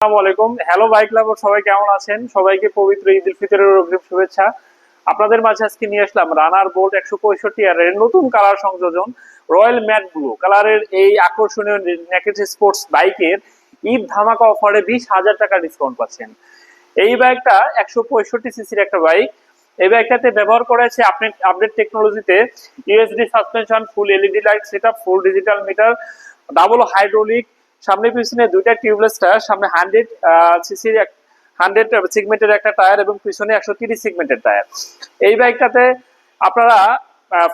আসসালামু আলাইকুম। Hello bike লাভার, সবাই কেমন আছেন? সবাইকে পবিত্র ঈদ উল ফিতরের অগ্রিম শুভেচ্ছা। আপনাদের মাঝে আজকে নিয়ে আসলাম রানার বোল্ট 165 আর এর নতুন কালার সংযোজন রয়্যাল ম্যাট ব্লু কালারের এই আকর্ষণীয় নেকেড স্পোর্টস বাইকের ঈদ ধামাকা অফারে 20,000 টাকা ডিসকাউন্ট পাচ্ছেন। এই বাইকটা 165 সিসির একটা বাইক। এই বাইকটাতে ব্যবহার করা হয়েছে আপডেট টেকনোলজিতে ইউএসডি সাসপেনশন, ফুল LED light setup, full digital meter, double hydraulic, সামনে পিছনে দুইটা টিউবলেস টায়ার, সামনে 100 সিসির 100 সেগমেন্টের একটা টায়ার এবং পিছনে 130 সেগমেন্টের টায়ার। এই বাইকটাতে আপনারা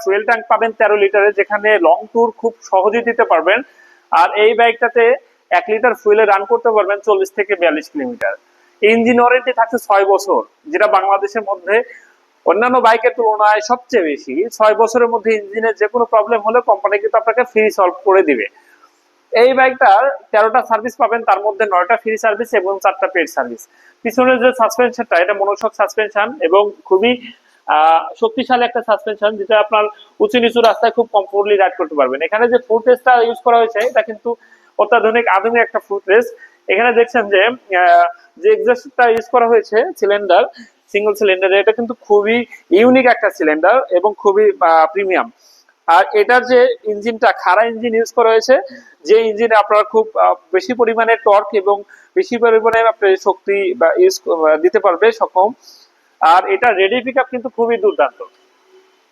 ফুয়েল ট্যাঙ্ক পাবেন 13 লিটারের, যেখানে লং ট্যুর খুব সহজেই দিতে পারবেন। আর এই বাইকটাতে 1 লিটার ফুয়েলে রান করতে পারবেন 40 থেকে 42 কিলোমিটার। ইঞ্জিন ওয়ারেন্টি থাকছে 6 বছর, যেটা বাংলাদেশের মধ্যে অন্যান্য বাইকের তুলনায় সবচেয়ে বেশি। 6 বছরের মধ্যে ইঞ্জিনের যে কোনো প্রবলেম হলে কোম্পানি কিন্তু আপনাকে ফ্রি সলভ করে দিবে। এই বাইকটার 13টা সার্ভিস পাবেন, তার মধ্যে 9টা ফ্রি সার্ভিস এবং 4টা পেড সার্ভিস। পিছনের যে সাসপেনশনটা, এটা মনোশক সাসপেনশন এবং খুবই শক্তিশালী একটা সাসপেনশন, যেটা আপনার উঁচু নিচু রাস্তায় খুব কমফোর্টলি রাইড করতে পারবেন। এখানে যে ফুট রেস্টটা ইউজ করা হয়েছে, এটা কিন্তু অত্যাধুনিক আধুনিক একটা ফুট রেস্ট। এখানে দেখছেন যে এক্সস্টটা ইউজ করা হয়েছে সিলিন্ডার, সিঙ্গেল সিলিন্ডার, এটা কিন্তু খুবই ইউনিক একটা সিলিন্ডার এবং খুবই প্রিমিয়াম। আর এটার যে ইঞ্জিনটা খাড়া ইঞ্জিন ইউজ করা হয়েছে, যে ইঞ্জিনে আপনারা খুব বেশি পরিমাণে টর্ক এবং বেশি পরিমাণে আপনি শক্তি ইউজ দিতে পারবে সক্ষম। আর এটা রেডি পিক আপ কিন্তু খুবই দুর্দান্ত।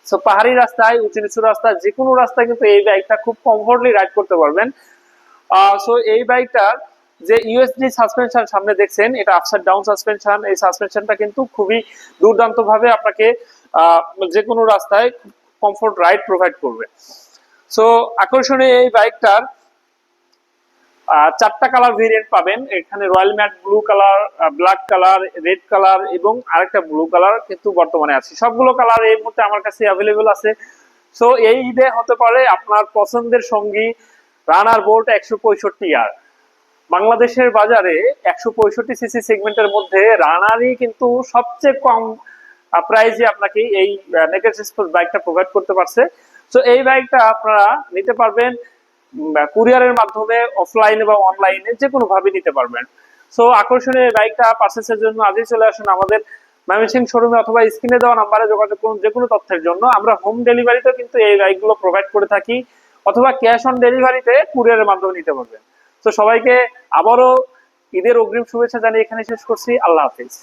সো পাহাড়ি রাস্তায়, উঁচু নিচু রাস্তায়, যে কোনো রাস্তায় কিন্তু এই বাইকটা খুব কমফোর্টলি রাইড করতে পারবেন। সো এই বাইকটার যে ইউএসডি সাসপেনশন সামনে দেখছেন, এটা আপসাইড ডাউন সাসপেনশন। এই সাসপেনশনটা কিন্তু খুবই দুর্দান্ত ভাবে আপনাকে যে কোনো রাস্তায় কমফোর্ট রাইড প্রোভাইড করবে। সো আকর্ষণীয় এই বাইকটার 4টা কালার ভেরিয়েন্ট পাবেন এখানে। Royal matte blue colour, black colour, red colour এবং আরেকটা ব্লু কালার কিন্তু বর্তমানে আছে। সবগুলো কালার এই মুহূর্তে আমার কাছে অ্যাভেলেবল আছে। সো এই ঈদে হতে পারে আপনার পছন্দের সঙ্গী রানার বোল্ট 165 আর। বাংলাদেশের বাজারে 165 সিসি সেগমেন্টের মধ্যে রানারই কিন্তু সবচেয়ে কম প্রাইজে আপনাকে এই নেকেড স্পোর্টস বাইকটা প্রোভাইড করতে পারছে। সো এই বাইকটা আপনারা নিতে পারবেন কুরিয়ারের মাধ্যমে, অফলাইনে বা অনলাইনে, যে কোনো ভাবে নিতে পারবেন। সো আকর্ষণীয় বাইকটা পারচেজের জন্য আজই চলে আসুন আমাদের ময়মনসিংহ শোরুমে অথবা স্ক্রিনে দেওয়া নাম্বারে যোগাযোগ করুন যে কোনো তথ্যের জন্য। আমরা হোম ডেলিভারিতে কিন্তু এই বাইকগুলো প্রোভাইড করে থাকি, অথবা ক্যাশ অন ডেলিভারিতে কুরিয়ারের মাধ্যমে নিতে পারবেন। তো সবাইকে আবারও ঈদের অগ্রিম শুভেচ্ছা জানিয়ে এখানে শেষ করছি। আল্লাহ হাফিজ।